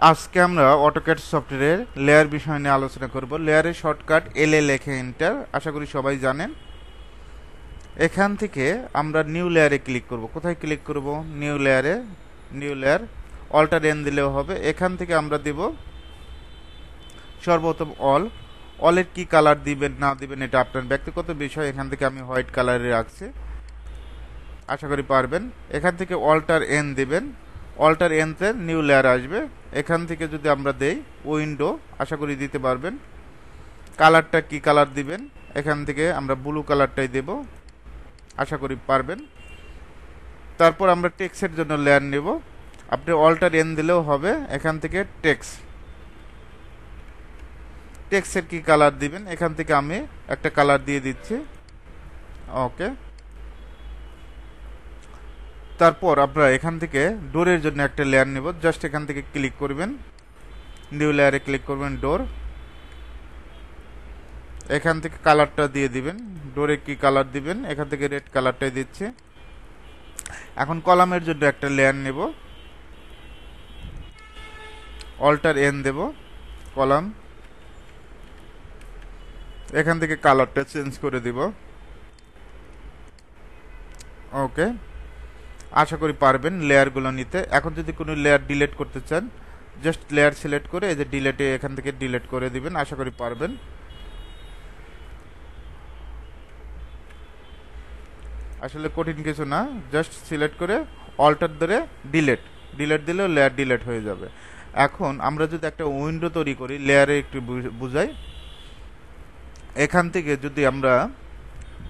আজকে আমরা অটোক্যাড সফটওয়্যারের লেয়ার বিষয় নিয়ে আলোচনা করব। লেয়ারের শর্টকাট এলএ লেখে এন্টার, আশা করি সবাই জানেন। এখান থেকে আমরা নিউ লেয়ারে ক্লিক করব। কোথায় ক্লিক করব? নিউ লেয়ারে, নিউ লেয়ার, অল্টার এন দিলেও হবে। এখান থেকে আমরা দেব সর্বপ্রথম অলের কি কালার দিবেন না দিবেন এটা আপনার ব্যক্তিগত বিষয়। এখান থেকে আমি হোয়াইট কালারে রাখছি, আশা করি পারবেন। এখান থেকে অল্টার এন দিবেন, অল্টার এনতে নিউ লেয়ার আসবে। এখান থেকে যদি আমরা দেই উইন্ডো, আশা করি দিতে পারবেন। কালারটা কি কালার দিবেন? এখান থেকে আমরা ব্লু কালারটাই দেব, আশা করি পারবেন। তারপর আমরা টেক্সটের জন্য লেয়ার নেব, আপনি অল্টার এন দিলেও হবে। এখান থেকে টেক্সটের কি কালার দিবেন? এখান থেকে আমি একটা কালার দিয়ে দিচ্ছি, ওকে। তারপর আপনারা এখান থেকে ডোরের জন্য একটা লেয়ার নেব, জাস্ট এখান থেকে ক্লিক করবেন, নিউ লেয়ারে ক্লিক করবেন, ডোর। এখান থেকে কালারটা দিয়ে দিবেন, ডোরে কি কালার দিবেন? এখান থেকে রেড কালারটাই দিচ্ছি। এখন কলামের জন্য একটা লেয়ার নেব, অল্টার এন দেব, কলাম। এখান থেকে কালারটা চেঞ্জ করে দিব, ওকে। আশা করি পারবেন লেয়ারগুলো নিতে। এখন যদি কোনো লেয়ার ডিলিট করতে চান, জাস্ট লেয়ার সিলেক্ট করে এই যে ডিলিটে এখান থেকে ডিলিট করে দিবেন, আশা করি পারবেন। আসলে কঠিন কিছু না, জাস্ট সিলেক্ট করে অল্টার ধরে ডিলিট দিলেও লেয়ার ডিলিট হয়ে যাবে। এখন আমরা যদি একটা উইন্ডো তৈরি করি, লেয়ারে একটু বুঝাই। এখান থেকে যদি আমরা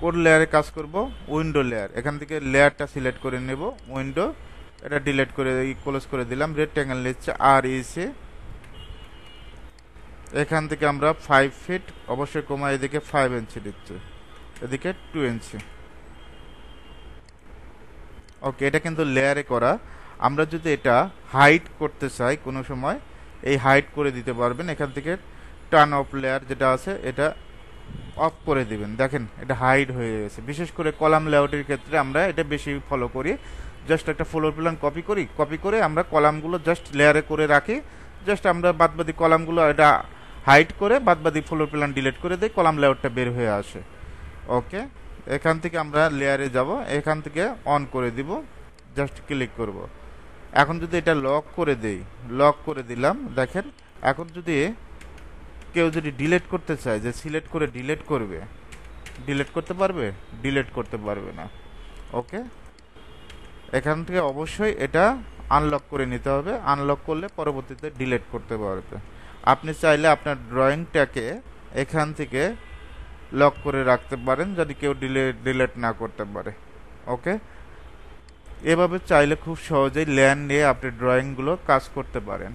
কোন লেয়ারে কাজ করব? Window layer. এখান থেকে লেয়ারটা সিলেক্ট করে নেব, উইন্ডো, এটা ডিলিট করে ক্লোজ করে দিলাম। রেক্ট্যাঙ্গেল নিচ্ছে আর এসে, এখান থেকে আমরা 5 ফিট, অবশ্যই কমা এদিকে 5 ইঞ্চি দিচ্ছে, এদিকে 2 ইঞ্চি, ওকে। এটা কিন্তু লেয়ারে করা। আমরা যদি এটা হাইড করতে চাই কোনো সময়, এই হাইড করে দিতে পারবেন। এখান থেকে টার্ন অফ লেয়ার যেটা আছে এটা অফ করে দিবেন, দেখেন এটা হাইড হয়ে গেছে। বিশেষ করে কলাম লেআউটের ক্ষেত্রে আমরা এটা বেশি ফলো করি। জাস্ট একটা ফ্লোর প্ল্যান কপি করে আমরা কলামগুলো জাস্ট লেয়ারে করে রাখি। জাস্ট আমরা বাদবাদি কলামগুলো এটা হাইড করে বাদবাদি ফ্লোর প্ল্যান ডিলিট করে দিই, কলাম লেআউটটা বের হয়ে আসে, ওকে। এখান থেকে আমরা লেয়ারে যাব, এখান থেকে অন করে দিব, জাস্ট ক্লিক করব। এখন যদি এটা লক করে দেই, লক করে দিলাম, দেখেন। এখন যদি কেউ যদি ডিলিট করতে চায়, যে সিলেক্ট করে ডিলিট করবে, ডিলিট করতে পারবে? ডিলিট করতে পারবে না, ওকে। এখান থেকে অবশ্যই এটা আনলক করে নিতে হবে, আনলক করলে পরবর্তীতে ডিলিট করতে পারবে। আপনি চাইলে আপনার ড্রয়িংটাকে এখান থেকে লক করে রাখতে পারেন, যদি কেউ ডিলিট না করতে পারে, ওকে। এভাবে চাইলে খুব সহজেই লেয়ার নিয়ে আপনি ড্রয়িংগুলো কাজ করতে পারেন।